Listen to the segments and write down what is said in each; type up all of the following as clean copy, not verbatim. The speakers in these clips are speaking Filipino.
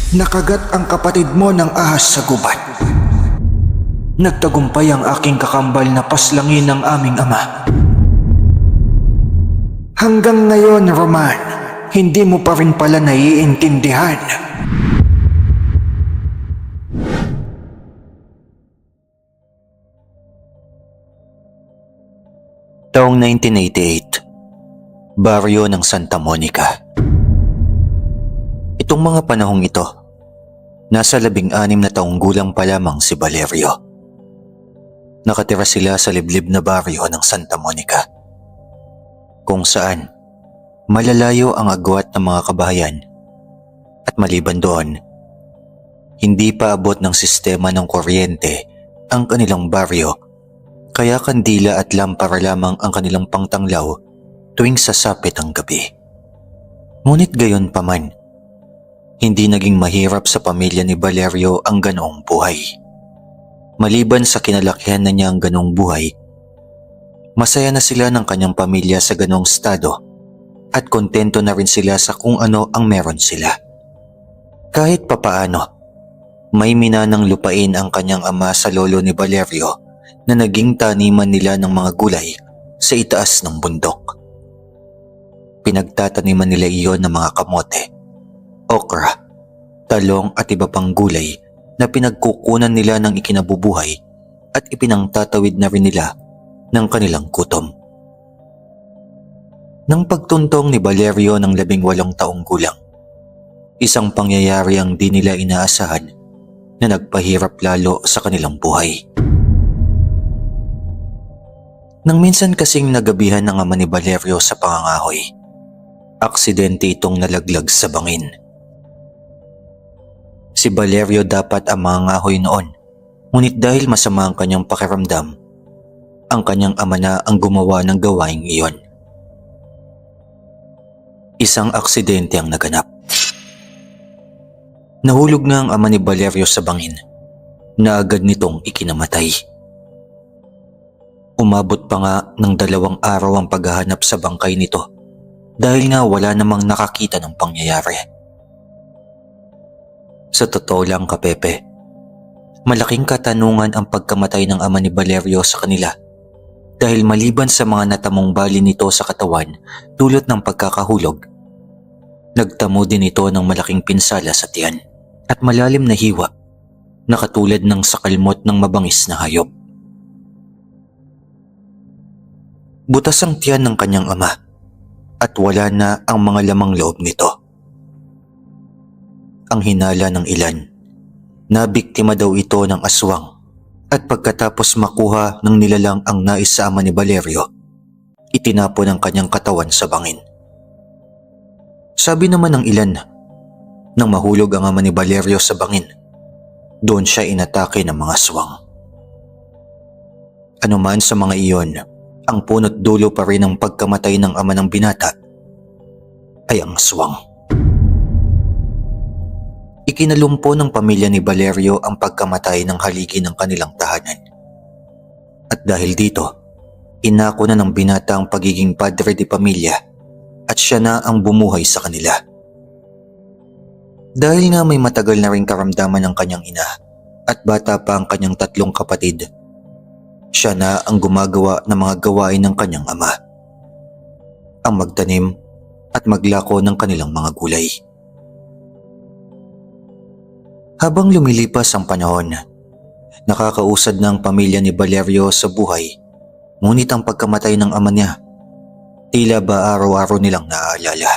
Nakagat ang kapatid mo ng ahas sa gubat. Nagtagumpay ang aking kakambal na paslangin ng aming ama. Hanggang ngayon, Roman, hindi mo pa rin pala naiintindihan. Taong 1988, baryo ng Santa Monica. Itong mga panahong ito, nasa 16 na taong gulang pa lamang si Valerio. Nakatira sila sa liblib na baryo ng Santa Monica, kung saan malalayo ang agwat ng mga kabahayan at maliban doon, hindi pa abot ng sistema ng kuryente ang kanilang baryo, kaya kandila at lampara lamang ang kanilang pangtanglaw tuwing sasapit ang gabi. Ngunit gayon pa man, hindi naging mahirap sa pamilya ni Valerio ang ganoong buhay. Maliban sa kinalakihan na niya ang ganoong buhay, masaya na sila ng kanyang pamilya sa ganoong estado at kontento na rin sila sa kung ano ang meron sila. Kahit papaano, may minanang lupain ang kanyang ama sa lolo ni Valerio na naging taniman nila ng mga gulay sa itaas ng bundok. Pinagtataniman nila iyon ng mga kamote, okra, talong at iba pang gulay na pinagkukunan nila ng ikinabubuhay at ipinangtatawid na rin nila ng kanilang gutom. Nang pagtuntong ni Valerio ng 18 taong gulang, isang pangyayari ang di nila inaasahan na nagpahirap lalo sa kanilang buhay. Nang minsan kasing nagabihan ng ama ni Valerio sa pangangahoy, aksidente itong nalaglag sa bangin. Si Valerio dapat ang mangangahoy noon, ngunit dahil masama ang kanyang pakiramdam, ang kanyang ama na ang gumawa ng gawaing iyon. Isang aksidente ang naganap. Nahulog na ang ama ni Valerio sa bangin na agad nitong ikinamatay. Umabot pa nga ng 2 araw ang paghahanap sa bangkay nito dahil nga wala namang nakakita ng pangyayari. Sa totoo lang, Kapepe, malaking katanungan ang pagkamatay ng ama ni Valerio sa kanila dahil maliban sa mga natamong bali nito sa katawan dulot ng pagkakahulog, nagtamo din ito ng malaking pinsala sa tiyan at malalim na hiwa na katulad ng sakalmot ng mabangis na hayop. Butas ang tiyan ng kanyang ama at wala na ang mga lamang loob nito. Ang hinala ng ilan, nabiktima daw ito ng aswang at pagkatapos makuha ng nilalang ang nais sa ama ni Valerio, itinapon ang kanyang katawan sa bangin. Sabi naman ng ilan, nang mahulog ang ama ni Valerio sa bangin, doon siya inatake ng mga aswang. Ano man sa mga iyon, ang punot dulo pa rin ng pagkamatay ng ama ng binata ay ang aswang. Ikinalumpo ng pamilya ni Valerio ang pagkamatay ng haligi ng kanilang tahanan. At dahil dito, inako na ng binata ang pagiging padre de pamilya at siya na ang bumuhay sa kanila. Dahil nga may matagal na ring karamdaman ng kanyang ina at bata pa ang kanyang 3 kapatid, siya na ang gumagawa ng mga gawain ng kanyang ama. Ang magtanim at maglako ng kanilang mga gulay. Habang lumilipas ang panahon, nakakausad na ang pamilya ni Valerio sa buhay, ngunit ang pagkamatay ng ama niya, tila ba araw-araw nilang naaalala.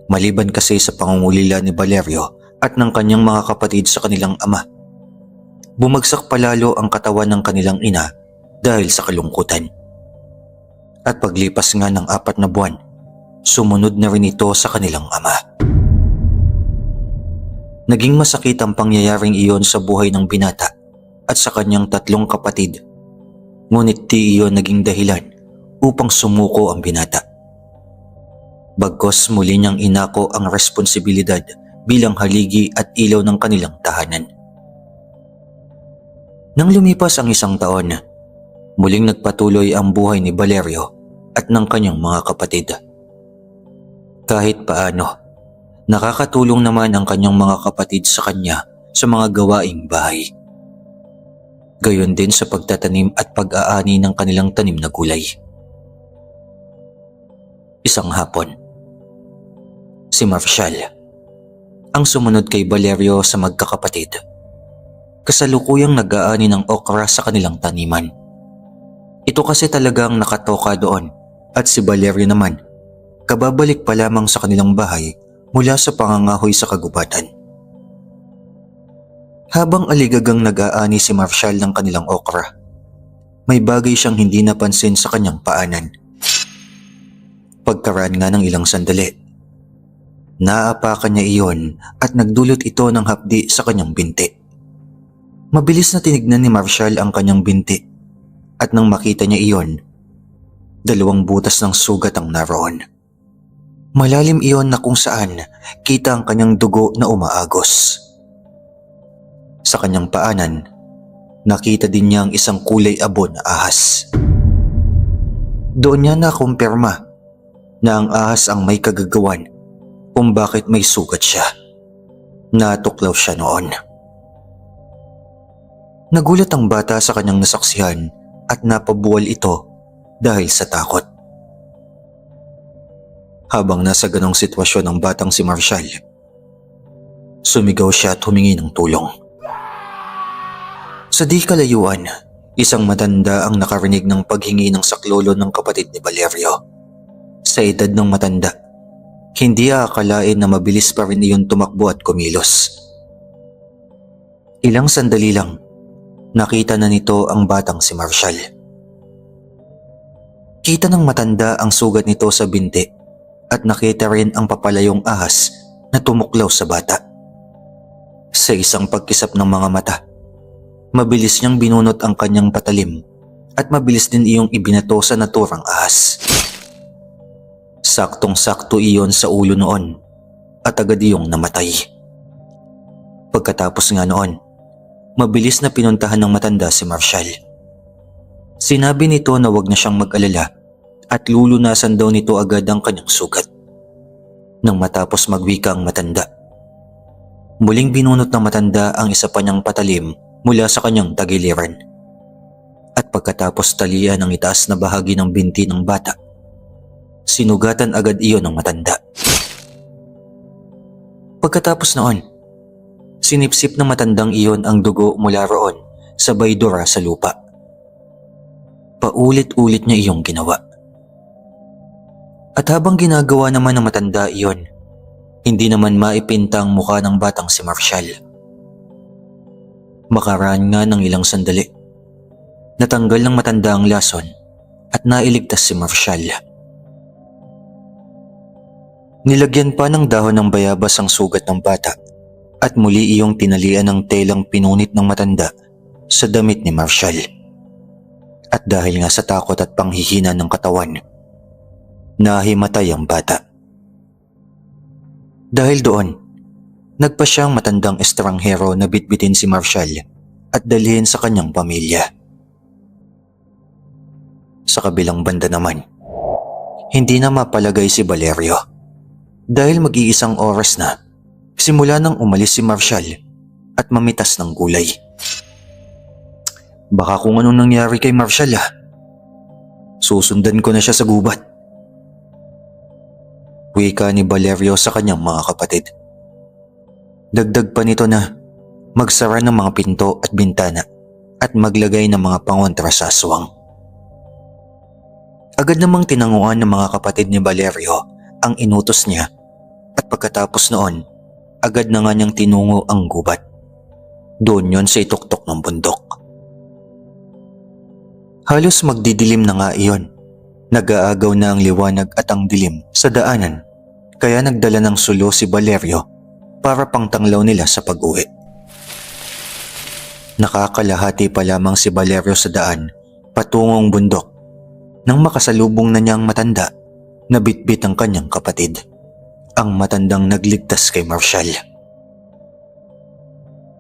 Maliban kasi sa pangungulila ni Valerio at ng kanyang mga kapatid sa kanilang ama, bumagsak palalo ang katawan ng kanilang ina dahil sa kalungkutan. At paglipas nga ng 4 na buwan, sumunod na rin ito sa kanilang ama. Naging masakit ang pangyayaring iyon sa buhay ng binata at sa kanyang 3 kapatid, ngunit di iyon naging dahilan upang sumuko ang binata. Bagkus muli niyang inako ang responsibilidad bilang haligi at ilaw ng kanilang tahanan. Nang lumipas ang 1 taon, muling nagpatuloy ang buhay ni Valerio at ng kanyang mga kapatid. Kahit paano, Nakakatulong naman ang kanyang mga kapatid sa kanya sa mga gawaing bahay. Gayon din sa pagtatanim at pag-aani ng kanilang tanim na gulay. Isang hapon, si Marshall, ang sumunod kay Valerio sa magkakapatid, kasalukuyang nag-aani ng okra sa kanilang taniman. Ito kasi talagang nakatoka doon at si Valerio naman, kababalik pa lamang sa kanilang bahay mula sa pangangahoy sa kagubatan. Habang aligagang nag-aani si Marshall ng kanilang okra, may bagay siyang hindi napansin sa kanyang paanan. Pagkaraan nga ng ilang sandali, naapakan niya iyon at nagdulot ito ng hapdi sa kanyang binti. Mabilis na tinignan ni Marshall ang kanyang binti at nang makita niya iyon, 2 butas ng sugat ang naroon. Malalim iyon na kung saan kita ang kanyang dugo na umaagos. Sa kanyang paanan, nakita din niya ang isang kulay abo na ahas. Doon niya nakumpirma na ang ahas ang may kagagawan kung bakit may sugat siya. Natuklaw siya noon. Nagulat ang bata sa kanyang nasaksihan at napabuwal ito dahil sa takot. Habang nasa ganong sitwasyon ang batang si Marshall, sumigaw siya at humingi ng tulong. Sa di kalayuan, isang matanda ang nakarinig ng paghingi ng saklolo ng kapatid ni Valerio. Sa edad ng matanda, hindi aakalain na mabilis pa rin iyon tumakbo at kumilos. Ilang sandali lang, nakita na nito ang batang si Marshall. Kita ng matanda ang sugat nito sa binti at nakita rin ang papalayong ahas na tumuklaw sa bata. Sa isang pagkisap ng mga mata, mabilis niyang binunot ang kanyang patalim at mabilis din iyong ibinato sa naturang ahas. Saktong-sakto iyon sa ulo noon at agad iyong namatay. Pagkatapos nga noon, mabilis na pinuntahan ng matanda si Marshall. Sinabi nito na wag na siyang mag-alala at lulunasan daw nito agad ang kanyang sugat. Nang matapos magwika ang matanda, muling binunot ng matanda ang isa pa niyang patalim mula sa kanyang tagiliran. At pagkatapos talian ang itaas na bahagi ng binti ng bata, sinugatan agad iyon ng matanda. Pagkatapos noon, sinipsip ng matandang iyon ang dugo mula roon sa baydura sa lupa. Paulit-ulit niya iyong ginawa. At habang ginagawa naman ng matanda iyon, hindi naman maipinta ang mukha ng batang si Marshall. Makaraan nga ng ilang sandali, natanggal ng matanda ang lason at nailigtas si Marshall. Nilagyan pa ng dahon ng bayabas ang sugat ng bata at muli iyong tinalian ng telang pinunit ng matanda sa damit ni Marshall. At dahil nga sa takot at panghihina ng katawan, nahimatay ang bata. Dahil doon, nagpa siyang matandang estranghero na bitbitin si Marshall at dalhin sa kanyang pamilya. Sa kabilang banda naman, hindi na mapalagay si Valerio. Dahil mag-iisang oras na, simula nang umalis si Marshall at mamitas ng gulay. Baka kung anong nangyari kay Marshall susundan ko na siya sa gubat. Wika ni Valerio sa kanyang mga kapatid. Dagdag pa nito na magsara ng mga pinto at bintana at maglagay ng mga pangontra sa aswang. Agad namang tinanguan ng mga kapatid ni Valerio ang inutos niya at pagkatapos noon, agad na nga niyang tinungo ang gubat. Doon yon sa ituktok ng bundok. Halos magdidilim na nga iyon. Nag-aagaw na ang liwanag at ang dilim sa daanan, kaya nagdala ng sulo si Valerio para pangtanglaw nila sa pag-uwi. Nakakalahati pa lamang si Valerio sa daan patungong bundok nang makasalubong na niyang matanda na bitbit ang kanyang kapatid, ang matandang nagligtas kay Marshall.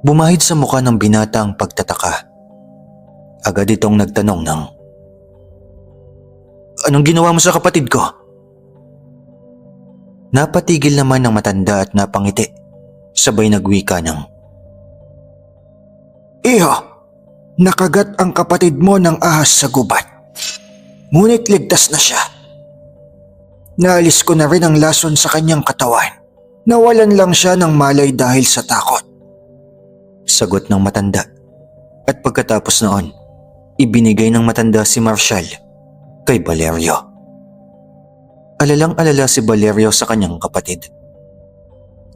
Bumahid sa mukha ng binata ang pagtataka. Agad itong nagtanong ng, "Anong ginawa mo sa kapatid ko?" Napatigil naman ng matanda at napangiti. Sabay nagwika ng, Iho, nakagat ang kapatid mo ng ahas sa gubat. Ngunit ligtas na siya. Naalis ko na rin ang lason sa kanyang katawan. Nawalan lang siya ng malay dahil sa takot. sagot ng matanda. At pagkatapos noon, ibinigay ng matanda si Marshall kay Valerio. Alalang-alala si Valerio sa kanyang kapatid.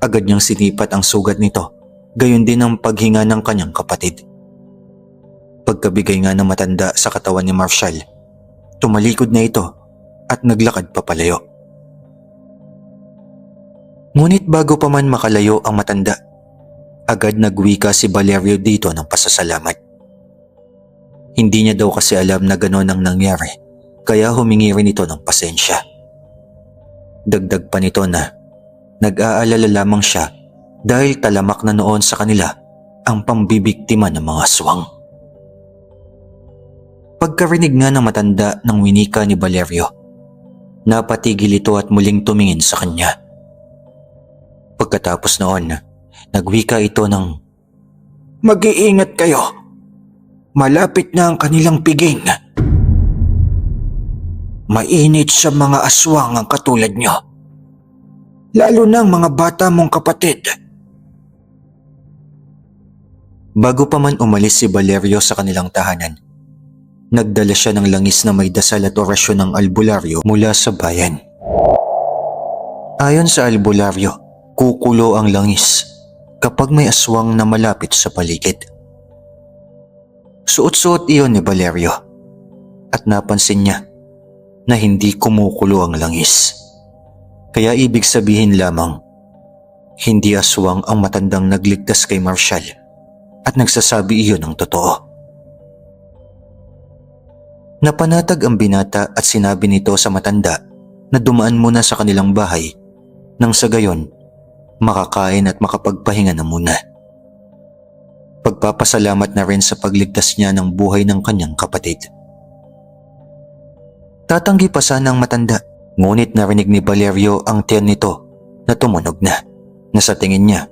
Agad niyang sinipat ang sugat nito, gayon din ang paghinga ng kanyang kapatid. Pagkabigay nga ng matanda sa katawan ni Marshall, tumalikod na ito at naglakad papalayo. Ngunit bago pa man makalayo ang matanda, agad nagwika si Valerio dito ng pasasalamat. Hindi niya daw kasi alam na gano'n ang nangyari, kaya humingi rin ito ng pasensya. Dagdag pa nito na nag-aalala lamang siya dahil talamak na noon sa kanila ang pambibiktima ng mga aswang. Pagkarinig nga ng matanda ng winika ni Valerio, napatigil ito at muling tumingin sa kanya. Pagkatapos noon, nagwika ito ng, Mag-iingat kayo. Malapit na ang kanilang piging. Mainit sa mga aswang ang katulad nyo. Lalo na ang mga bata mong kapatid. Bago pa man umalis si Valerio sa kanilang tahanan, nagdala siya ng langis na may dasal at orasyon ng albularyo mula sa bayan. Ayon sa albularyo, kukulo ang langis kapag may aswang na malapit sa paligid. Suot-suot iyon ni Valerio at napansin niya na hindi kumukulo ang langis. Kaya ibig sabihin lamang, hindi aswang ang matandang nagligtas kay Marshall at nagsasabi iyon ng totoo. Napanatag ang binata at sinabi nito sa matanda na dumaan muna sa kanilang bahay nang sa gayon makakain at makapagpahinga na muna. Pagpapasalamat na rin sa pagligtas niya ng buhay ng kanyang kapatid. Tatanggi pa sana ang matanda, ngunit narinig ni Valerio ang tiyan nito na tumunog na sa tingin niya,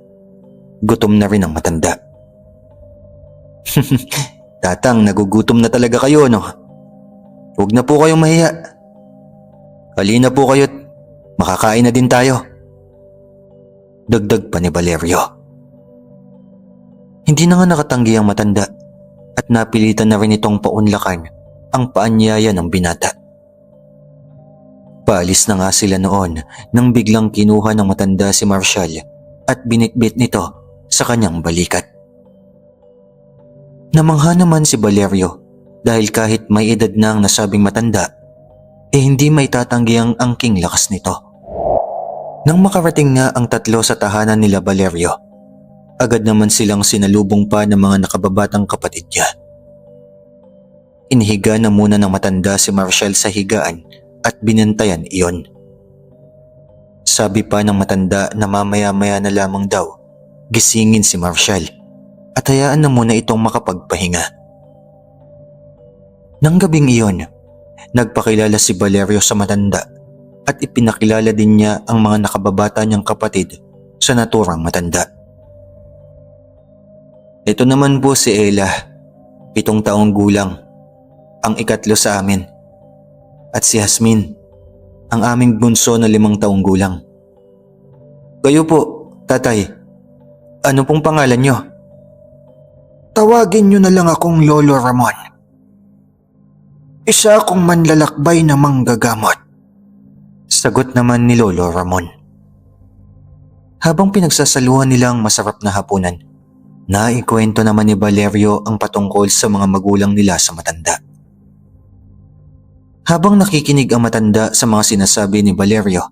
gutom na rin ang matanda. Tatang, nagugutom na talaga kayo, no? Huwag na po kayong mahiya. Halina po kayo't makakain na din tayo. Dagdag pa ni Valerio. Hindi na nga nakatanggi ang matanda at napilitan na rin itong paunlakan ang paanyaya ng binata. Paalis na nga sila noon nang biglang kinuha ng matanda si Marshall at binitbit nito sa kanyang balikat. Namangha naman si Valerio dahil kahit may edad na ang nasabing matanda, hindi may tatanggi ang angking lakas nito. Nang makarating nga ang tatlo sa tahanan nila Valerio, agad naman silang sinalubong pa ng mga nakababatang kapatid niya. Inihiga na muna ng matanda si Marshall sa higaan at binantayan iyon. Sabi pa ng matanda na mamaya-maya na lamang daw gisingin si Marshall at hayaan na muna itong makapagpahinga. Nang gabing iyon, nagpakilala si Valerio sa matanda at ipinakilala din niya ang mga nakababata niyang kapatid sa naturang matanda. Ito naman po si Ella, 7 taong gulang, ang ikatlo sa amin. At si Jasmine, ang aming bunso na 5 taong gulang. Kayo po, tatay, ano pong pangalan niyo? Tawagin nyo na lang akong Lolo Ramon. Isa akong manlalakbay na manggagamot. Sagot naman ni Lolo Ramon. Habang pinagsasaluhan nila ang masarap na hapunan, naikwento naman ni Valerio ang patungkol sa mga magulang nila sa matanda. Habang nakikinig ang matanda sa mga sinasabi ni Valerio,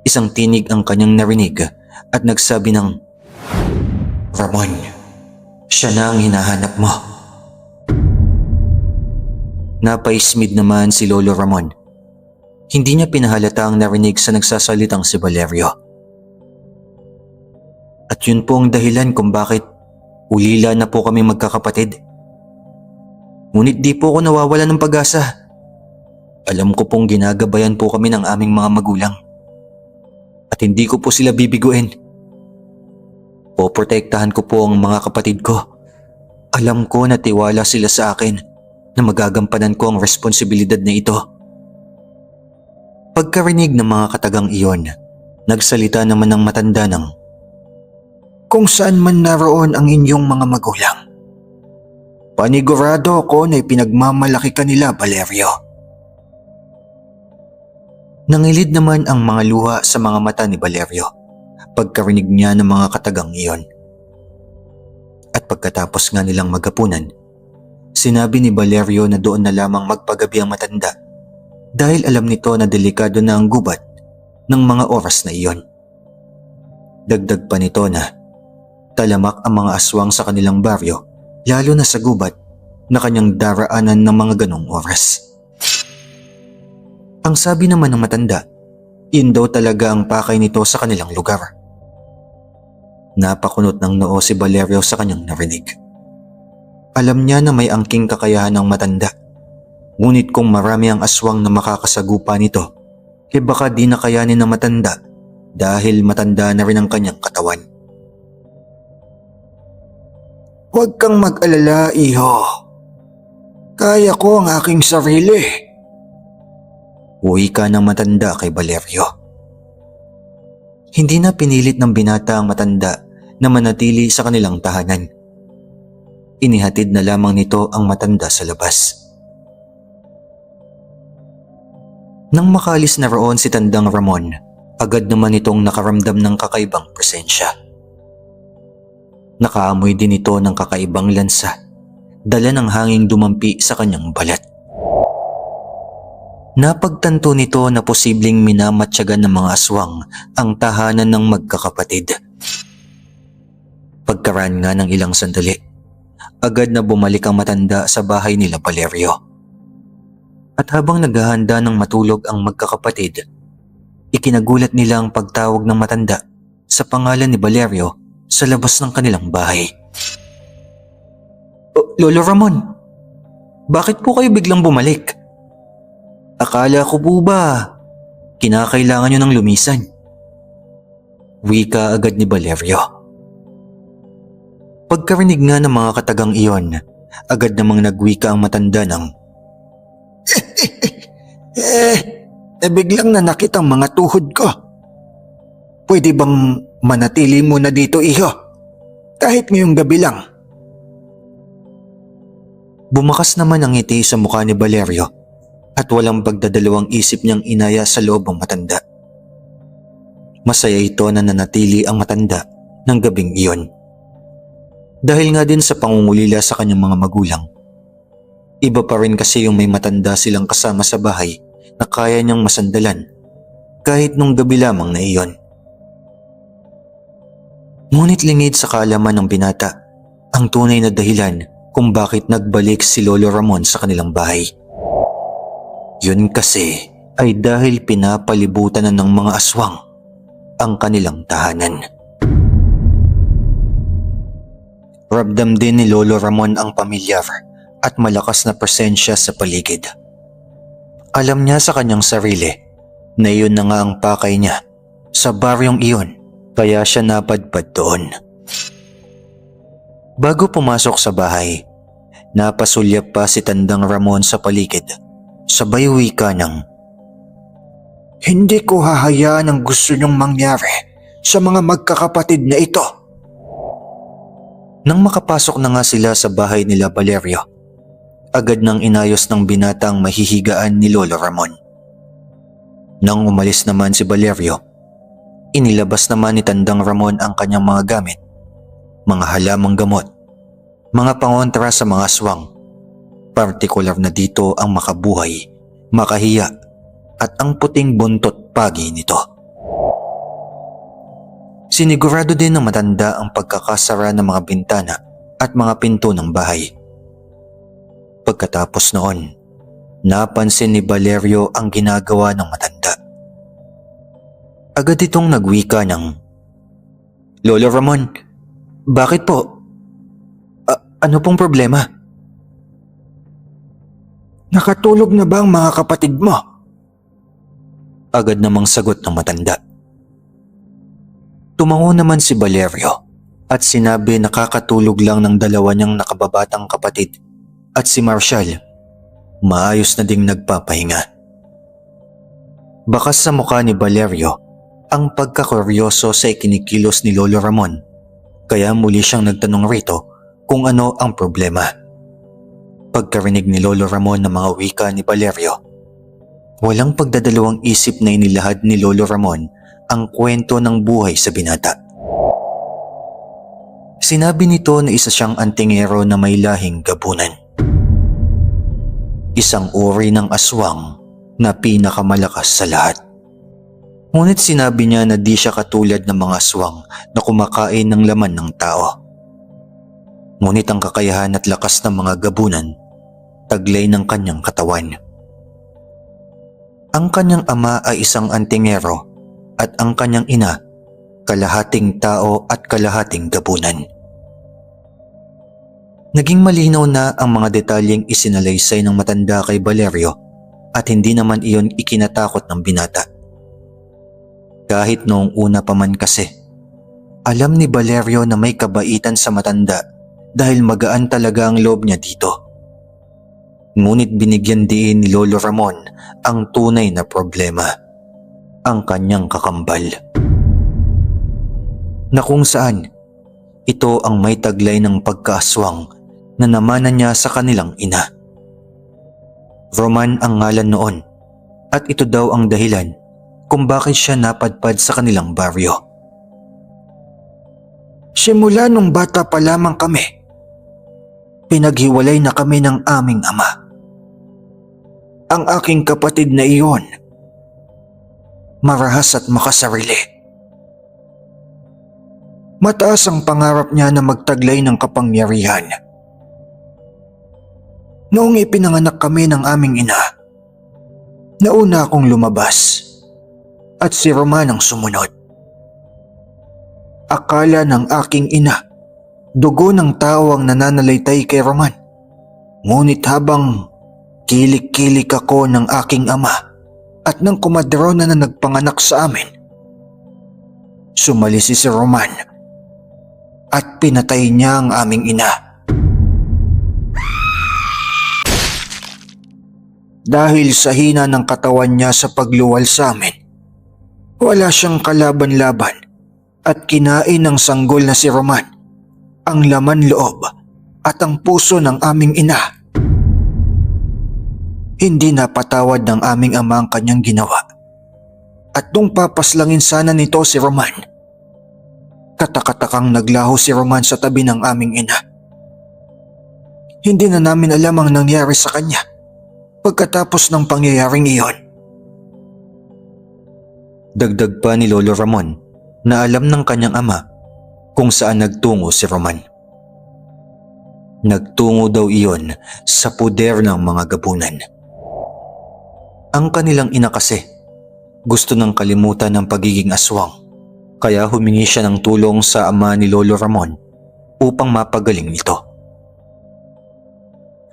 isang tinig ang kanyang narinig at nagsabi ng, Ramon, siya na ang hinahanap mo. Napaismid naman si Lolo Ramon. Hindi niya pinahalata ang narinig sa nagsasalitang si Valerio. At yun po ang dahilan kung bakit ulila na po kami magkakapatid. Ngunit di po ako nawawala ng pag-asa. Alam ko pong ginagabayan po kami ng aming mga magulang. at hindi ko po sila bibiguin. Poprotektahan ko po ang mga kapatid ko. Alam ko na tiwala sila sa akin na magagampanan ko ang responsibilidad na ito. Pagkarinig ng mga katagang iyon, nagsalita naman ng matanda ng, Kung saan man naroon ang inyong mga magulang, panigurado ako na ipinagmamalaki ka nila, Valerio. Nangilid naman ang mga luha sa mga mata ni Valerio pagkarinig niya ng mga katagang iyon. At pagkatapos nga nilang maghapunan, sinabi ni Valerio na doon na lamang magpagabi ang matanda dahil alam nito na delikado na ang gubat ng mga oras na iyon. Dagdag pa nito na talamak ang mga aswang sa kanilang baryo, lalo na sa gubat na kanyang daraanan ng mga ganong oras. Ang sabi naman ng matanda, yun daw talaga ang pakay nito sa kanilang lugar. Napakunot ng noo si Valerio sa kanyang narinig. Alam niya na may angking kakayahan ng matanda. Ngunit kung marami ang aswang na makakasagupa nito, baka di na kayanin ng matanda dahil matanda na rin ang kanyang katawan. Huwag kang mag-alala, iho. Kaya ko ang aking sarili. Uwi ka ng matanda kay Valerio. Hindi na pinilit ng binata ang matanda na manatili sa kanilang tahanan. Inihatid na lamang nito ang matanda sa labas. Nang makalis na roon si Tandang Ramon, agad naman itong nakaramdam ng kakaibang presensya. Nakaamoy din ito ng kakaibang lansa, dala ng hanging dumampi sa kanyang balat. Napagtanto nito na posibleng minamatyagan ng mga aswang ang tahanan ng magkakapatid. Pagkaraan nga ng ilang sandali, agad na bumalik ang matanda sa bahay nila Valerio. At habang naghahanda ng matulog ang magkakapatid, ikinagulat nila ang pagtawag ng matanda sa pangalan ni Valerio sa labas ng kanilang bahay. Lolo Ramon, bakit po kayo biglang bumalik? Akala ko po ba kinakailangan nyo ng lumisan? Wika agad ni Valerio. Pagkarinig nga ng mga katagang iyon, agad namang nagwika ang matanda ng, Biglang nanakit ang mga tuhod ko. Pwede bang manatili mo na dito, iho? Kahit ngayong gabi lang. Bumakas naman ang ngiti sa mukha ni Valerio at walang pagdadalawang isip niyang inaya sa loob ang matanda. Masaya ito na nanatili ang matanda ng gabing iyon. Dahil nga din sa pangungulila sa kanyang mga magulang. Iba pa rin kasi yung may matanda silang kasama sa bahay na kaya niyang masandalan kahit nung gabi lamang na iyon. Ngunit lingid sa kaalaman ng binata ang tunay na dahilan kung bakit nagbalik si Lolo Ramon sa kanilang bahay. Yun kasi ay dahil pinapalibutan na ng mga aswang ang kanilang tahanan. Ramdam din ni Lolo Ramon ang pamilyar at malakas na presensya sa paligid. Alam niya sa kanyang sarili na iyon na nga ang pakay niya sa baryong iyon, kaya siya napadpad doon. Bago pumasok sa bahay, napasulyap pa si Tandang Ramon sa paligid, sabay wika ng, Hindi ko hahayaan ang gusto niyong mangyari sa mga magkakapatid na ito. Nang makapasok na nga sila sa bahay nila Valerio, agad nang inayos ng binatang mahihigaan ni Lolo Ramon. Nang umalis naman si Valerio, inilabas naman ni Tandang Ramon ang kanyang mga gamit, mga halamang gamot, mga pangontra sa mga aswang. Partikular na dito ang makabuhay, makahiya at ang puting buntot pagi nito. Sinigurado din ng matanda ang pagkakasara ng mga bintana at mga pinto ng bahay. Pagkatapos noon, napansin ni Valerio ang ginagawa ng matanda. Agad itong nagwika ng, Lolo Ramon, bakit po? Ano pong problema? Nakatulog na ba ang mga kapatid mo? Agad namang sagot ng matanda. Tumango naman si Valerio at sinabi na kakatulog lang ng dalawa niyang nakababatang kapatid at si Marshall maayos na ding nagpapahinga. Bakas sa mukha ni Valerio ang pagkakuryoso sa ikinikilos ni Lolo Ramon, kaya muli siyang nagtanong rito kung ano ang problema. Pagkarinig ni Lolo Ramon ng mga wika ni Valerio, walang pagdadalawang isip na inilahad ni Lolo Ramon ang kwento ng buhay sa binata. Sinabi nito na isa siyang antingero na may lahing gabunan. Isang uri ng aswang na pinakamalakas sa lahat. Ngunit sinabi niya na di siya katulad ng mga aswang na kumakain ng laman ng tao. Ngunit ang kakayahan at lakas ng mga gabunan taglay ng kanyang katawan. Ang kanyang ama ay isang antingero at ang kanyang ina kalahating tao at kalahating gabunan. Naging malinaw na ang mga detalyeng isinalaysay ng matanda kay Valerio at hindi naman iyon ikinatakot ng binata. Kahit noong una pa man kasi, alam ni Valerio na may kabaitan sa matanda dahil magaan talaga ang loob niya dito. Ngunit binigyan din ni Lolo Ramon ang tunay na problema, ang kanyang kakambal. Na kung saan, ito ang may taglay ng pagkaaswang na namanan niya sa kanilang ina. Roman ang ngalan noon at ito daw ang dahilan kung bakit siya napadpad sa kanilang baryo. Simula nung bata pa lamang kami, pinaghiwalay na kami ng aming ama. Ang aking kapatid na iyon, marahas at makasarili. Mataas ang pangarap niya na magtaglay ng kapangyarihan. Noong ipinanganak kami ng aming ina, nauna akong lumabas at si Roman ang sumunod. Akala ng aking ina, dugo ng tao ang nananalaytay kay Roman. Ngunit habang kilik-kilik ako ng aking ama at ng kumadrona na nagpanganak sa amin, sumalisi si Roman at pinatay niya ang aming ina. Dahil sa hina ng katawan niya sa pagluwal sa amin, wala siyang kalaban-laban at kinain ng sanggol na si Roman ang laman loob at ang puso ng aming ina. Hindi napatawad ng aming ama ang kanyang ginawa at nung papaslangin sana nito si Roman, katakatakang naglaho si Roman sa tabi ng aming ina. Hindi na namin alam ang nangyari sa kanya pagkatapos ng pangyayaring iyon. Dagdag pa ni Lolo Ramon na alam ng kanyang ama kung saan nagtungo si Roman. Nagtungo daw iyon sa puder ng mga gabunan. Ang kanilang ina kasi gusto nang kalimutan ng pagiging aswang, kaya humingi siya ng tulong sa ama ni Lolo Ramon upang mapagaling nito.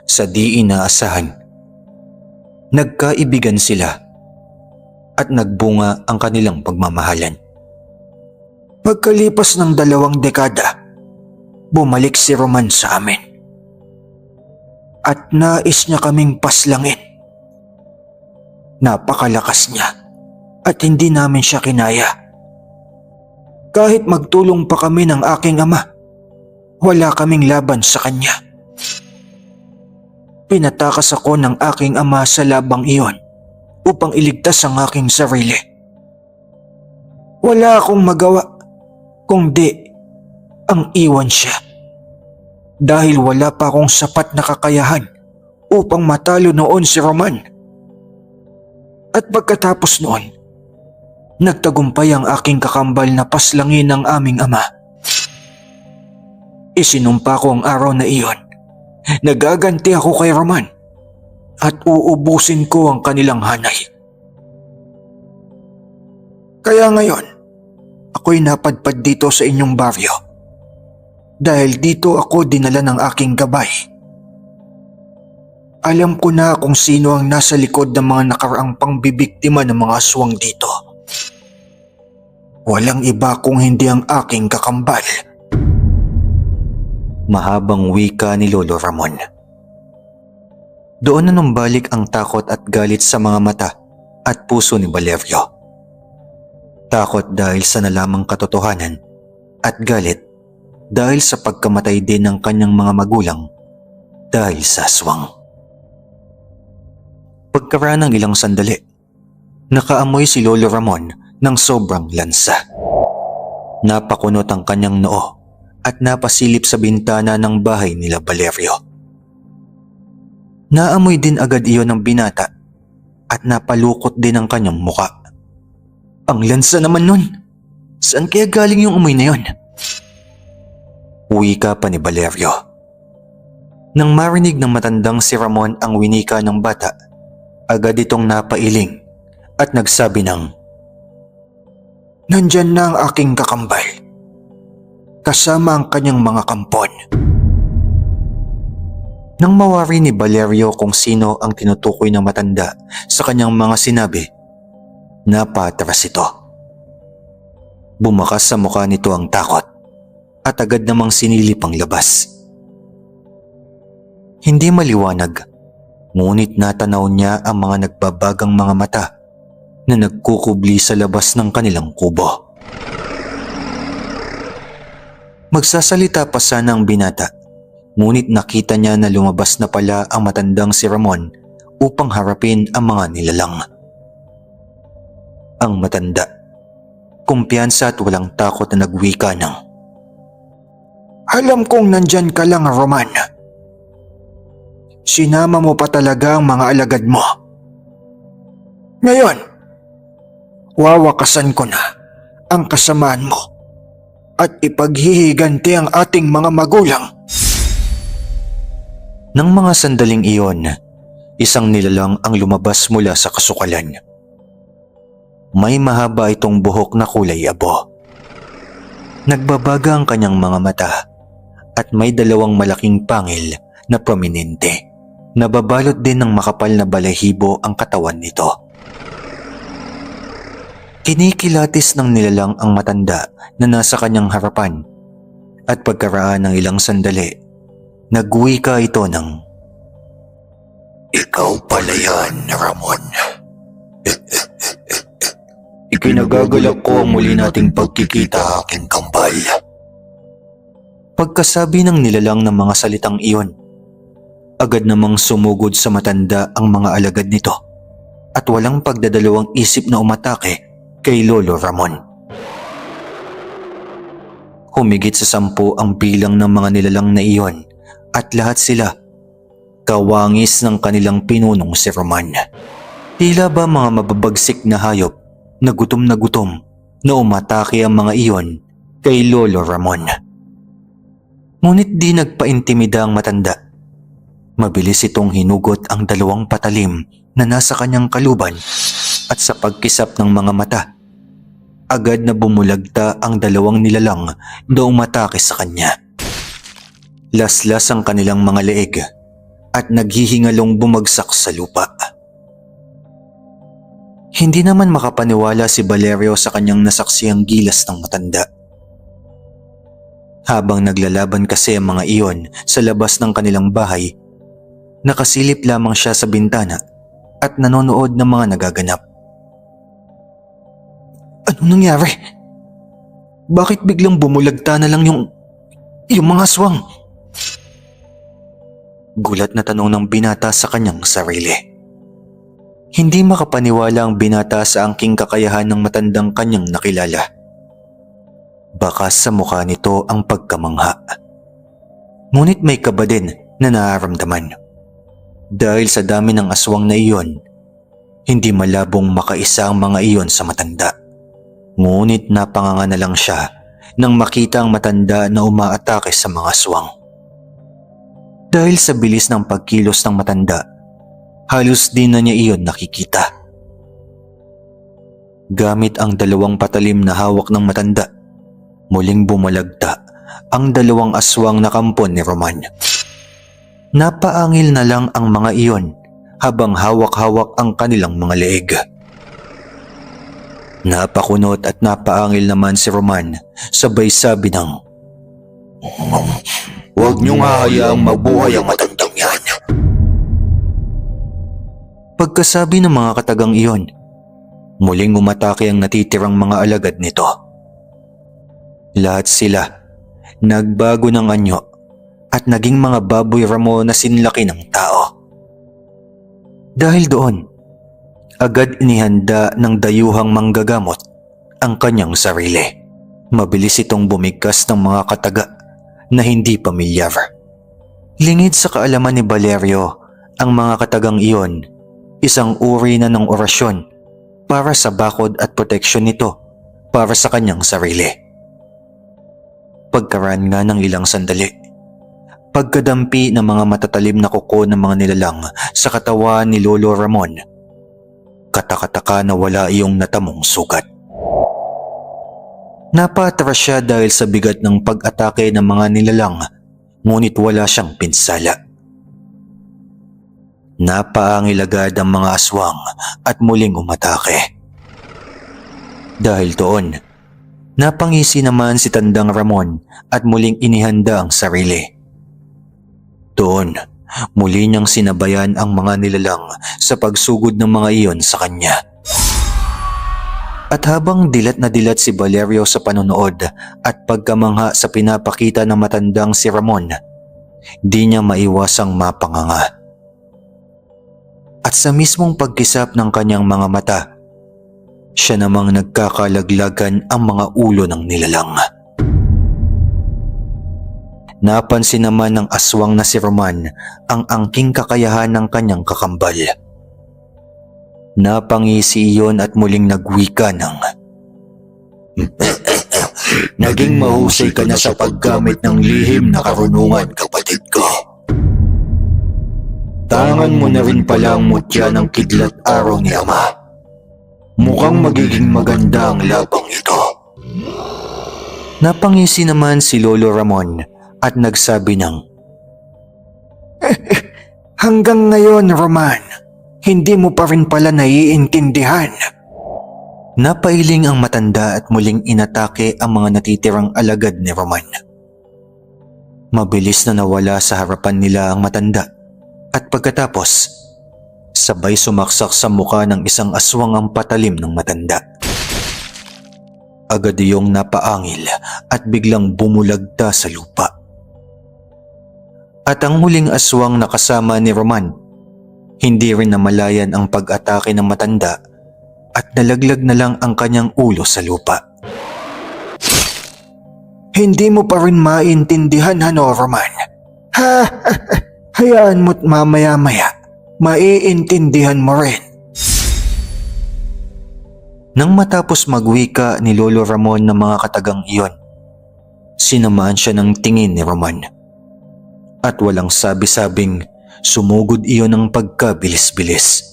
Sa di inaasahan, nagkaibigan sila at nagbunga ang kanilang pagmamahalan. Pagkalipas ng 2 dekada, bumalik si Roman sa amin. At nais niya kaming paslangin. Napakalakas niya at hindi namin siya kinaya. Kahit magtulong pa kami ng aking ama, wala kaming laban sa kanya. Pinatakas ako ng aking ama sa labang iyon upang iligtas ang aking sarili. Wala akong magawa kundi ang iwan siya dahil wala pa akong sapat na kakayahan upang matalo noon si Roman. At pagkatapos noon, nagtagumpay ang aking kakambal na paslangin ng aming ama. Isinumpa ko ang araw na iyon. Nagaganti ako kay Roman at uubusin ko ang kanilang hanay. Kaya ngayon, ako'y napadpad dito sa inyong baryo dahil dito ako dinala ng aking gabay. Alam ko na kung sino ang nasa likod ng mga nakaraang pangbibiktima ng mga aswang dito. Walang iba kung hindi ang aking kakambal. Mahabang wika ni Lolo Ramon. Doon na numbalik ang takot at galit sa mga mata at puso ni Valerio. Takot dahil sa nalamang katotohanan at galit dahil sa pagkamatay din ng kanyang mga magulang dahil sa aswang. Pagkaraan ng ilang sandali, nakaamoy si Lolo Ramon ng sobrang lansa. Napakunot ang kanyang noo at napasilip sa bintana ng bahay nila Valerio. Naamoy din agad iyon ng binata at napalukot din ang kanyang muka. Ang lansa naman nun! Saan kaya galing yung amoy na yun? Wika pa ni Valerio. Nang marinig ng matandang si Ramon ang winika ng bata, agad itong napailing at nagsabi ng, Nandyan na ang aking kakambal. Kasama ang kanyang mga kampon. Nang mawari ni Valerio kung sino ang tinutukoy ng matanda sa kanyang mga sinabi, napatras ito. Bumakas sa mukha nito ang takot at agad namang sinilip ang labas. Hindi maliwanag, ngunit natanaw niya ang mga nagbabagang mga mata na nagkukubli sa labas ng kanilang kubo. Magsasalita pa sana ang binata, ngunit nakita niya na lumabas na pala ang matandang si Ramon upang harapin ang mga nilalang. Ang matanda, kumpiyansa at walang takot na nagwika ng, Alam kong nandyan ka lang, Roman. Sinama mo pa talaga ang mga alagad mo. Ngayon, wawakasan ko na ang kasamaan mo at ipaghihiganti ang ating mga magulang. Nang mga sandaling iyon, isang nilalang ang lumabas mula sa kasukalan. May mahaba itong buhok na kulay abo. Nagbabaga ang kanyang mga mata at may dalawang malaking pangil na prominente. Nababalot din ng makapal na balahibo ang katawan nito. Kinikilatis ng nilalang ang matanda na nasa kanyang harapan at pagkaraan ng ilang sandali, nagwika ito ng, Ikaw pala yan, Ramon. Ikinagagalak ko ang muli nating pagkikita, aking kambal. Pagkasabi ng nilalang ng mga salitang iyon, agad namang sumugod sa matanda ang mga alagad nito at walang pagdadalawang isip na umatake kay Lolo Ramon. Humigit sa 10 ang bilang ng mga nilalang na iyon at lahat sila kawangis ng kanilang pinunong si Roman. Tila ba mga mababagsik na hayop na gutom na umatake ang mga iyon kay Lolo Ramon. Ngunit di nagpaintimida ang matanda. Mabilis itong hinugot ang 2 patalim na nasa kanyang kaluban at sa pagkisap ng mga mata, agad na bumulagta ang 2 nilalang na umatake sa kanya. Laslas ang kanilang mga leeg at naghihingalong bumagsak sa lupa. Hindi naman makapaniwala si Valerio sa kanyang nasaksiyang gilas ng matanda. Habang naglalaban kasi ang mga iyon sa labas ng kanilang bahay, nakasilip lamang siya sa bintana at nanonood ng mga nagaganap. Anong nangyari? Bakit biglang bumulagta na lang yung mga aswang? Gulat na tanong ng binata sa kanyang sarili. Hindi makapaniwala ang binata sa angking kakayahan ng matandang kanyang nakilala. Baka sa mukha nito ang pagkamangha. Ngunit may kaba din na nararamdaman. Dahil sa dami ng aswang na iyon, hindi malabong makaisa ang mga iyon sa matanda. Ngunit napanganga na lang siya nang makita ang matanda na umaatake sa mga aswang. Dahil sa bilis ng pagkilos ng matanda, halos di na niya iyon nakikita. Gamit ang 2 patalim na hawak ng matanda, muling bumalagta ang 2 aswang na kampon ni Roman. Napaangil na lang ang mga iyon habang hawak-hawak ang kanilang mga leeg. Napakunot at napaangil naman si Roman, sabay sabi ng, "Huwag niyong hahayaang mabuhay ang matandang yan." Pagkasabi ng mga katagang iyon, muling umatake ang natitirang mga alagad nito. Lahat sila nagbago ng anyo at naging mga baboy ramo na sinlaki ng tao. Dahil doon, agad inihanda ng dayuhang manggagamot ang kanyang sarili. Mabilis itong bumigkas ng mga kataga na hindi pamilyar. Lingid sa kaalaman ni Valerio, ang mga katagang iyon, isang uri na ng orasyon para sa bakod at proteksyon nito para sa kanyang sarili. Pagkaraan nga ng ilang sandali, pagkadampi ng mga matatalim na kuko ng mga nilalang sa katawan ni Lolo Ramon, katakataka na wala iyong natamong sugat. Napatras siya dahil sa bigat ng pag-atake ng mga nilalang, ngunit wala siyang pinsala. Napaangil agad ang mga aswang at muling umatake. Dahil doon, napangisi naman si Tandang Ramon at muling inihanda ang sarili. Doon, muli niyang sinabayan ang mga nilalang sa pagsugod ng mga iyon sa kanya. At habang dilat na dilat si Valerio sa panonood at pagkamangha sa pinapakita ng matandang si Ramon, di niya maiwasang mapanganga. At sa mismong pagkisap ng kanyang mga mata, siya namang nagkakalaglagan ang mga ulo ng nilalang. Napansin naman ng aswang na si Roman ang angking kakayahan ng kanyang kakambal. Napangisi iyon at muling nagwika ng, "Naging mahusay ka na sa paggamit ng lihim na karunungan, kapatid ko. Tangan mo na rin pala ang mutya ng kidlat araw ni Ama. Mukhang magiging maganda ang labang ito." Napangisi naman si Lolo Ramon at nagsabi ng, Hanggang ngayon, Roman, hindi mo pa rin pala naiintindihan. Napailing ang matanda at muling inatake ang mga natitirang alagad ni Roman. Mabilis na nawala sa harapan nila ang matanda at pagkatapos, sabay sumaksak sa mukha ng isang aswang ang patalim ng matanda. Agad iyong napaangil at biglang bumulagta sa lupa. At ang huling aswang na kasama ni Roman, hindi rin namalayan ang pag-atake ng matanda at nalaglag na lang ang kanyang ulo sa lupa. Hindi mo pa rin maintindihan, ano, Roman? Hayaan mo't mamaya-maya, maiintindihan mo rin. Nang matapos magwika ni Lolo Ramon ng mga katagang iyon, sinamaan siya ng tingin ni Roman. At walang sabi-sabing sumugod iyon ng pagkabilis-bilis.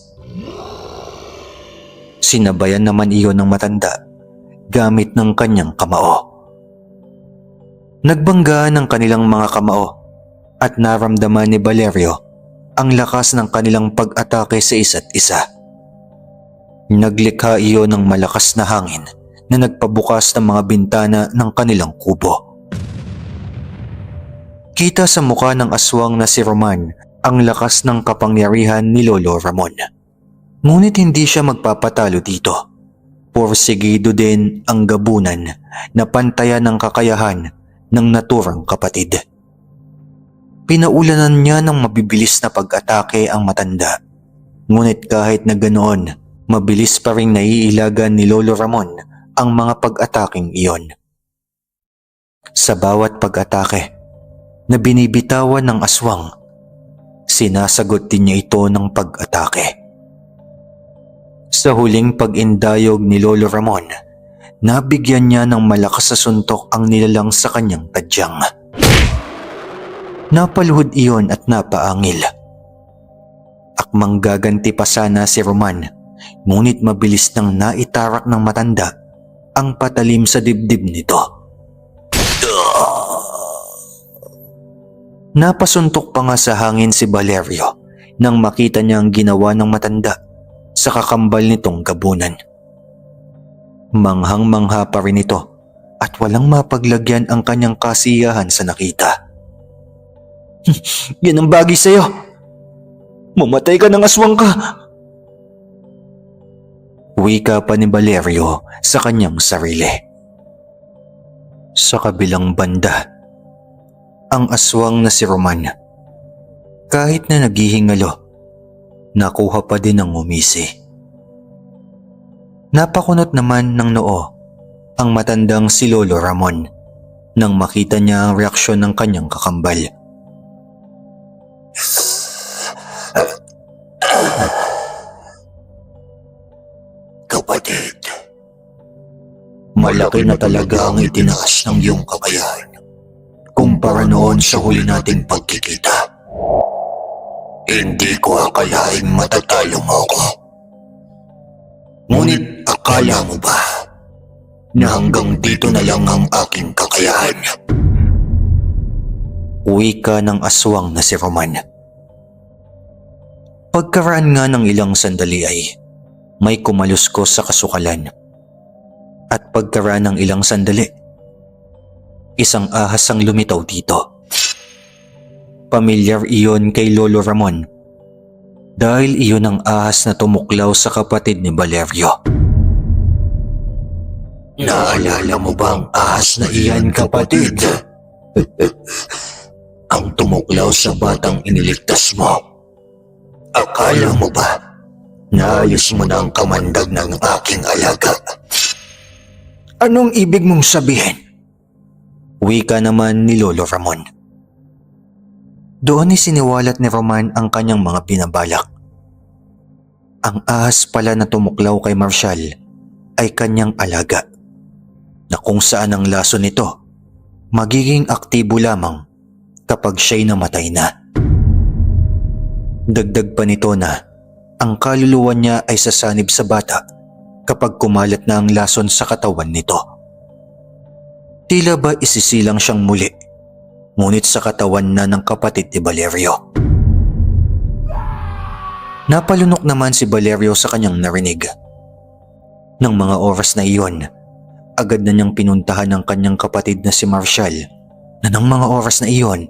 Sinabayan naman iyon ng matanda gamit ng kanyang kamao. Nagbangga ng kanilang mga kamao at naramdaman ni Valerio ang lakas ng kanilang pag-atake sa isa't isa. Naglikha iyon ng malakas na hangin na nagpabukas ng mga bintana ng kanilang kubo. Kita sa mukha ng aswang na si Roman ang lakas ng kapangyarihan ni Lolo Ramon. Ngunit hindi siya magpapatalo dito. Porsigido din ang gabunan na pantayan ng kakayahan ng naturang kapatid. Pinaulanan niya ng mabibilis na pag-atake ang matanda. Ngunit kahit na ganoon, mabilis pa rin naiilagan ni Lolo Ramon ang mga pag-ataking iyon. Sa bawat pag-atake na binibitawan ng aswang, sinasagot din niya ito ng pag-atake. Sa huling pag-indayog ni Lolo Ramon, nabigyan niya ng malakas na suntok ang nilalang sa kanyang tadyang. Napaluhod iyon at napaangil. Akmang gaganti pa sana si Roman, ngunit mabilis nang naitarak ng matanda ang patalim sa dibdib nito. Napasuntok pa nga sa hangin si Valerio nang makita niya ang ginawa ng matanda sa kakambal nitong gabunan. Manghang-mangha pa rin ito at walang mapaglagyan ang kanyang kasiyahan sa nakita. Yan ang bagay sa'yo. Mamatay ka ng aswang ka. Wika pa ni Valerio sa kanyang sarili. Sa kabilang banda, ang aswang na si Roman, kahit na naghihingalo, nakuha pa din ng umisi. Napakunot naman ng noo ang matandang si Lolo Ramon nang makita niya ang reaksyon ng kanyang kakambal. Kapatid, malaki na talaga ang itinaas ng iyong kakayahan kumpara noon sa huli nating pagkikita. Hindi ko akalaing matatalo mo ako. Ngunit akala mo ba na hanggang dito na lang ang aking kakayahan? Wika ng aswang na si Roman. Pagkaraan nga ng ilang sandali ay may kumaluskos sa kasukalan. At pagkaraan ng ilang sandali, isang ahas ang lumitaw dito. Pamilyar iyon kay Lolo Ramon dahil iyon ang ahas na tumuklaw sa kapatid ni Valerio. Naalala mo ba ang ahas na iyan, kapatid? Ang tumuklaw sa batang iniligtas mo. Akala mo ba naayos mo na ang kamandag ng aking alaga? Anong ibig mong sabihin? Wika naman ni Lolo Ramon. Doon ay siniwalat ni Roman ang kanyang mga binabalak. Ang ahas pala na tumuklaw kay Marshall ay kanyang alaga, na kung saan ang laso nito magiging aktibo lamang kapag siya'y namatay na. Dagdag pa nito na ang kaluluwa niya ay sasanib sa bata kapag kumalat na ang lason sa katawan nito. Tila ba isisilang siyang muli, ngunit sa katawan na ng kapatid ni Valerio. Napalunok naman si Valerio sa kanyang narinig. Nang mga oras na iyon, agad na niyang pinuntahan ang kanyang kapatid na si Marshall na ng mga oras na iyon,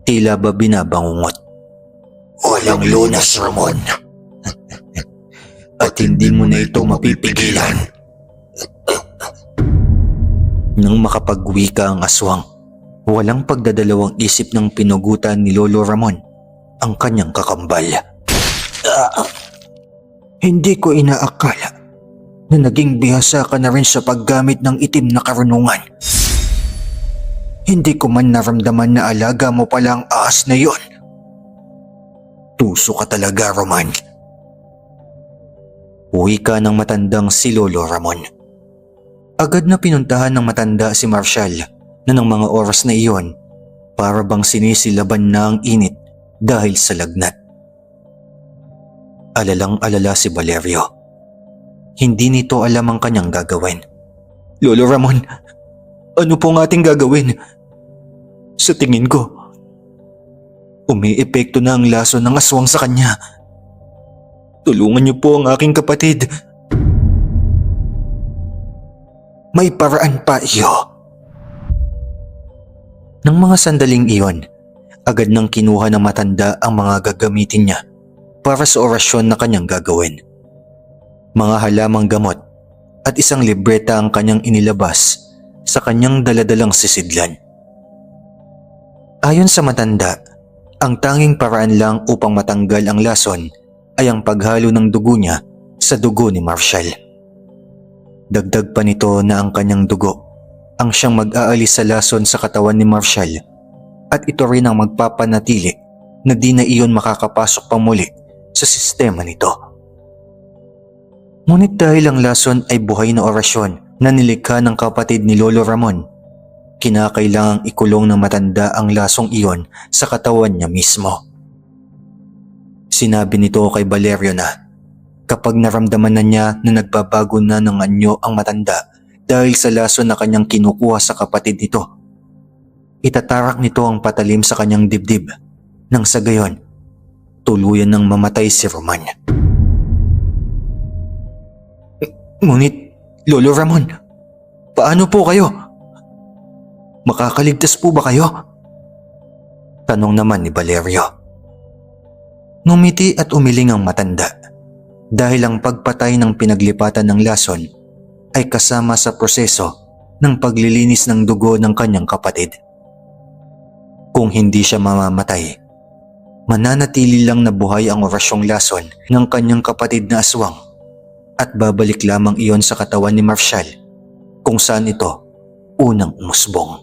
tila ba binabangungot. Walang lunas, Ramon. At hindi mo na ito mapipigilan. Nang makapagwika ang aswang, walang pagdadalawang isip ng pinugutan ni Lolo Ramon ang kanyang kakambal. Hindi ko inaakala na naging bihasa ka na rin sa paggamit ng itim na karunungan. Hindi ko man naramdaman na alaga mo pala ang ahas na yon. Tuso ka talaga, Roman. Wika ng matandang si Lolo Ramon. Agad na pinuntahan ng matanda si Marshall na ng mga oras na iyon para bang sinisilaban na ang init dahil sa lagnat. Alalang-alala si Valerio. Hindi nito alam ang kanyang gagawin. Lolo Ramon, ano pong ating gagawin? Sa tingin ko, umiepekto na ang laso ng aswang sa kanya. Tulungan niyo po ang aking kapatid. May paraan pa iyo. Nang mga sandaling iyon, agad nang kinuha ng matanda ang mga gagamitin niya para sa orasyon na kanyang gagawin. Mga halamang gamot at isang libreta ang kanyang inilabas sa kanyang daladalang sisidlan. Ayon sa matanda, ang tanging paraan lang upang matanggal ang lason ay ang paghalo ng dugo niya sa dugo ni Marshall. Dagdag pa nito na ang kanyang dugo ang siyang mag-aalis sa lason sa katawan ni Marshall at ito rin ang magpapanatili na di na iyon makakapasok pa muli sa sistema nito. Ngunit dahil ang lason ay buhay na orasyon na nilikha ng kapatid ni Lolo Ramon, kinakailangang ikulong ng matanda ang lasong iyon sa katawan niya mismo. Sinabi nito kay Valerio na kapag naramdaman na niya na nagbabago na ng anyo ang matanda dahil sa lason na kanyang kinukuha sa kapatid nito, itatarak nito ang patalim sa kanyang dibdib nang sa gayon, tuluyan ng mamatay si Roman. Ngunit Lolo Ramon, paano po kayo? Makakaligtas po ba kayo? Tanong naman ni Valerio. Ngumiti at umiling ang matanda dahil ang pagpatay ng pinaglipatan ng lason ay kasama sa proseso ng paglilinis ng dugo ng kanyang kapatid. Kung hindi siya mamamatay, mananatili lang na buhay ang orasyong lason ng kanyang kapatid na aswang at babalik lamang iyon sa katawan ni Marshall kung saan ito unang umusbong.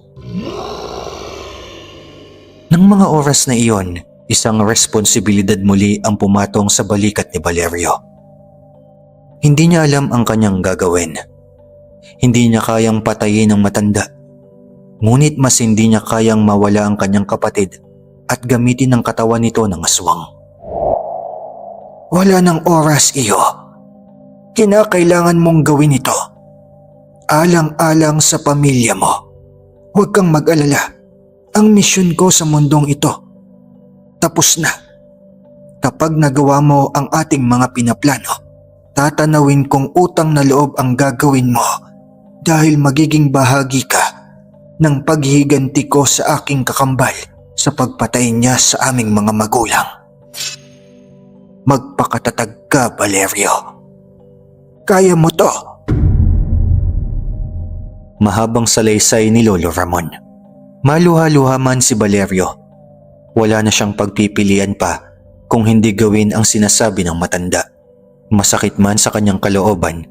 Nang mga oras na iyon, isang responsibilidad muli ang pumatong sa balikat ni Valerio. Hindi niya alam ang kanyang gagawin. Hindi niya kayang patayin ang matanda. Ngunit mas hindi niya kayang mawala ang kanyang kapatid at gamitin ang katawan nito ng aswang. Wala ng oras, iyo. Kinakailangan mong gawin ito. Alang-alang sa pamilya mo. Huwag kang mag-alala. Ang misyon ko sa mundong ito, tapos na. Kapag nagawa mo ang ating mga pinaplano, tatanawin kong utang na loob ang gagawin mo dahil magiging bahagi ka ng paghihiganti ko sa aking kakambal sa pagpatay niya sa aming mga magulang. Magpakatatag ka, Valerio. Kaya mo to. Mahabang salaysay ni Lolo Ramon. Maluha-luha man si Valerio. Wala na siyang pagpipilian pa kung hindi gawin ang sinasabi ng matanda. Masakit man sa kanyang kalooban,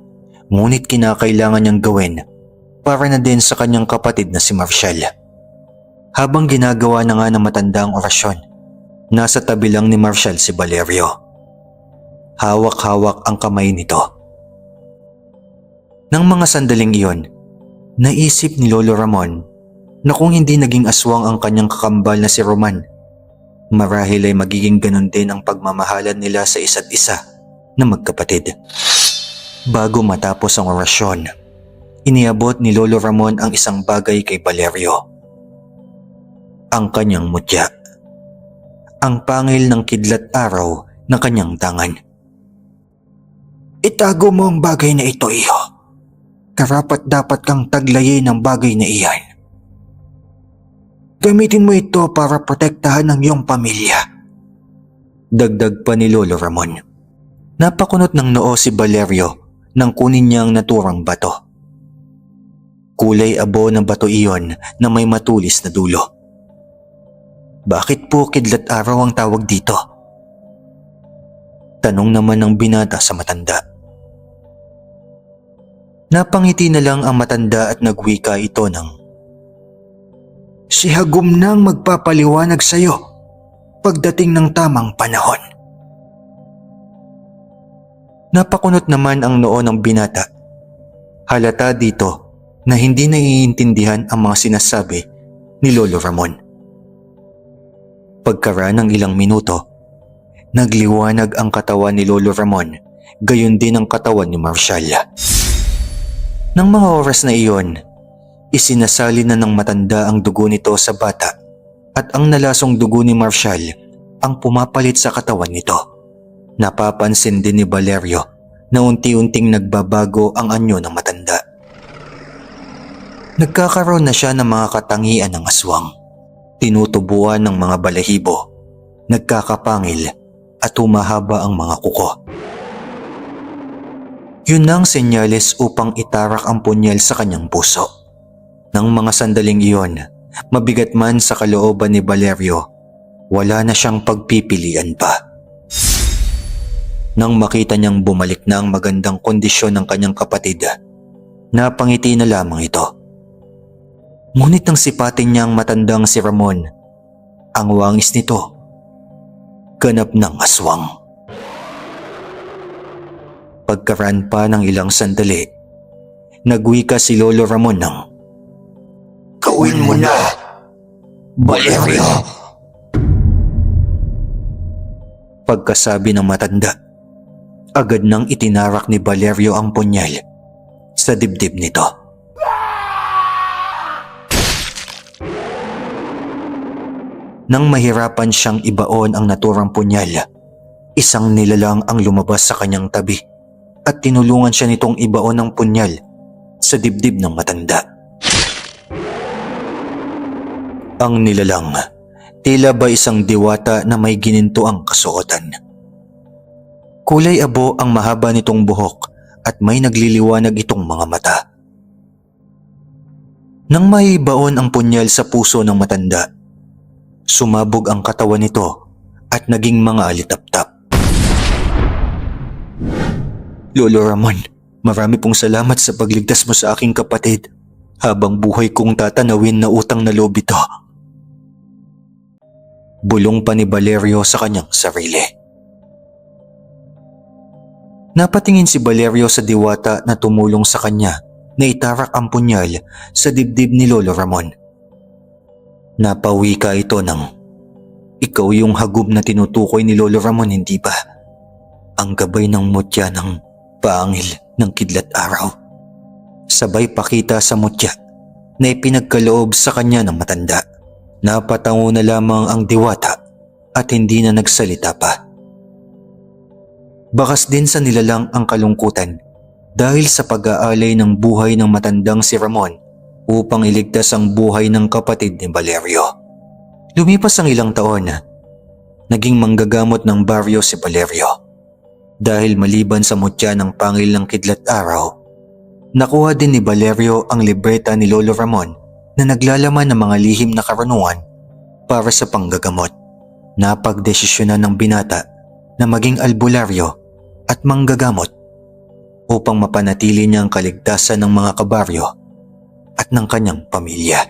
ngunit kinakailangan niyang gawin para na din sa kanyang kapatid na si Marshall. Habang ginagawa na nga ng matanda ang orasyon, nasa tabi lang ni Marshall si Valerio. Hawak-hawak ang kamay nito. Nang mga sandaling iyon, naisip ni Lolo Ramon na kung hindi naging aswang ang kanyang kakambal na si Roman, marahil ay magiging ganun din ang pagmamahalan nila sa isa't isa na magkapatid. Bago matapos ang orasyon, iniabot ni Lolo Ramon ang isang bagay kay Valerio. Ang kanyang mutya. Ang pangil ng kidlat araw na kanyang tangan. Itago mo ang bagay na ito, iyo. Karapat dapat kang taglayin ang bagay na iyan. Gamitin mo ito para protektahan ang iyong pamilya. Dagdag pa ni Lolo Ramon. Napakunot ng noo si Valerio nang kunin niya ang naturang bato. Kulay abo ng bato iyon na may matulis na dulo. Bakit po kidlat araw ang tawag dito? Tanong naman ng binata sa matanda. Napangiti na lang ang matanda at nagwika ito ng, Si Hagum nang magpapaliwanag sa iyo pagdating ng tamang panahon. Napakunot naman ang noo ng binata. Halata dito na hindi naiintindihan ang mga sinasabi ni Lolo Ramon. Pagkaraan ng ilang minuto, nagliwanag ang katawan ni Lolo Ramon, gayon din ang katawan ni Marshall. Nang mga oras na iyon, isinasali na ng matanda ang dugo nito sa bata at ang nalasong dugo ni Marshall ang pumapalit sa katawan nito. Napapansin din ni Valerio na unti-unting nagbabago ang anyo ng matanda. Nagkakaroon na siya ng mga katangian ng aswang, tinutubuan ng mga balahibo, nagkakapangil at humahaba ang mga kuko. Yun ang senyales upang itarak ang punyal sa kanyang puso. Nang mga sandaling iyon, mabigat man sa kalooban ni Valerio, wala na siyang pagpipilian pa. Nang makita niyang bumalik na ang magandang kondisyon ng kanyang kapatid, napangiti na lamang ito. Ngunit nang sipatin niya ang matandang si Ramon, ang wangis nito, ganap ng aswang. Pagkaraan pa ng ilang sandali, nagwika si Lolo Ramon ng, Gawin mo na, Valerio. Pagkasabi ng matanda, agad nang itinarak ni Valerio ang punyal sa dibdib nito. Nang mahirapan siyang ibaon ang naturang punyal, isang nilalang ang lumabas sa kanyang tabi at tinulungan siya nitong ibaon ang punyal sa dibdib ng matanda. Ang nilalang, tila ba isang diwata na may gininto ang kasuotan. Kulay abo ang mahaba nitong buhok at may nagliliwanag itong mga mata. Nang maibaon ang punyal sa puso ng matanda, sumabog ang katawan nito at naging mga alitaptap. Lolo Ramon, marami pong salamat sa pagligtas mo sa aking kapatid. Habang buhay kong tatanawin na utang na loob ito. Bulong pa ni Valerio sa kanyang sarili. Napatingin si Valerio sa diwata na tumulong sa kanya na itarak ang punyal sa dibdib ni Lolo Ramon. Napawika ito ng, "Ikaw yung hagub na tinutukoy ni Lolo Ramon, hindi ba? Ang gabay ng mutya ng paangil ng kidlat araw." Sabay pakita sa mutya na ipinagkaloob sa kanya ng matanda. Napatango na lamang ang diwata at hindi na nagsalita pa. Bakas din sa nilalang ang kalungkutan dahil sa pag-aalay ng buhay ng matandang si Ramon upang iligtas ang buhay ng kapatid ni Valerio. Lumipas ang ilang taon, naging manggagamot ng baryo si Valerio. Dahil maliban sa mutya ng pangil ng kidlat araw, nakuha din ni Valerio ang libreta ni Lolo Ramon na naglalaman ng mga lihim na karunungan para sa panggagamot. Napagdesisyonan ng binata na maging albularyo at manggagamot upang mapanatili niya ang kaligtasan ng mga kabaryo at ng kanyang pamilya.